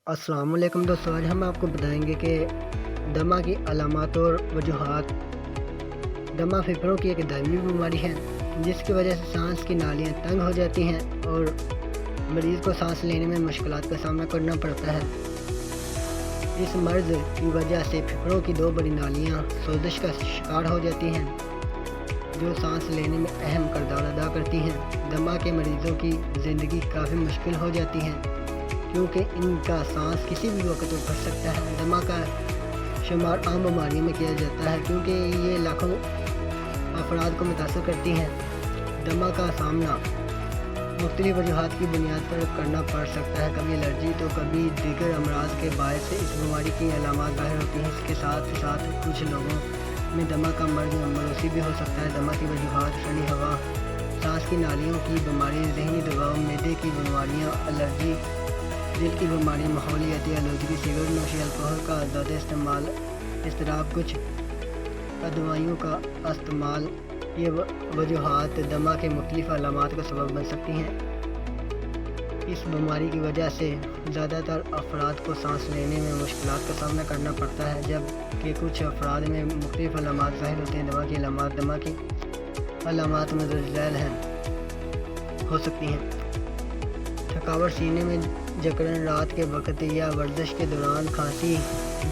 السلام علیکم دوستوں، آج ہم آپ کو بتائیں گے کہ دمہ کی علامات اور وجوہات۔ دمہ پھیپھڑوں کی ایک دائمی بیماری ہے جس کی وجہ سے سانس کی نالیاں تنگ ہو جاتی ہیں اور مریض کو سانس لینے میں مشکلات کا سامنا کرنا پڑتا ہے۔ اس مرض کی وجہ سے پھیپھڑوں کی دو بڑی نالیاں سوزش کا شکار ہو جاتی ہیں جو سانس لینے میں اہم کردار ادا کرتی ہیں۔ دمہ کے مریضوں کی زندگی کافی مشکل ہو جاتی ہے کیونکہ ان کا سانس کسی بھی وقت اٹھ سکتا ہے۔ دمہ کا شمار عام بیماریوں میں کیا جاتا ہے کیونکہ یہ لاکھوں افراد کو متاثر کرتی ہیں۔ دمہ کا سامنا مختلف وجوہات کی بنیاد پر کرنا پڑ سکتا ہے، کبھی الرجی تو کبھی دیگر امراض کے باعث اس بیماری کی علامات ظاہر ہوتی ہیں۔ اس کے ساتھ ساتھ کچھ لوگوں میں دمہ کا مرض موروثی بھی ہو سکتا ہے۔ دمہ کی وجوہات ٹھنڈی ہوا، سانس کی نالیوں کی بیماری، ذہنی دباؤ، معدے کی بیماریاں، الرجی، دل کی بیماری، ماحولیاتی آلودگی، سگریٹ نوشی، الکحل کا زیادہ استعمال، اضطراب، کچھ ادویوں کا استعمال، یہ وجوہات دمہ کے مختلف علامات کا سبب بن سکتی ہیں۔ اس بیماری کی وجہ سے زیادہ تر افراد کو سانس لینے میں مشکلات کا سامنا کرنا پڑتا ہے، جبکہ کچھ افراد میں مختلف علامات ظاہر ہوتے ہیں۔ دمہ کی علامات مندرجہ ذیل ہو سکتی ہیں: تھکاوٹ، سینے میں جکڑن، رات کے وقت یا ورزش کے دوران کھانسی،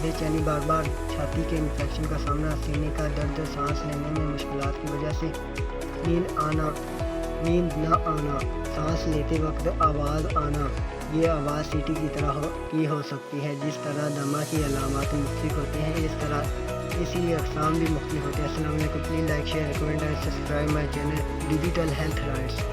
بے چینی، بار بار چھاتی کے انفیکشن کا سامنا، سینے کا درد، سانس لینے میں مشکلات کی وجہ سے نیند نہ آنا، سانس لیتے وقت آواز آنا، یہ آواز سیٹی کی طرح کی ہو سکتی ہے۔ جس طرح دمہ کی علامات مختلف ہوتے ہیں اسی لیے اقسام بھی مختلف ہوتے ہیں۔ السلام علیکم، please like, share, comment and subscribe my channel digital health rights.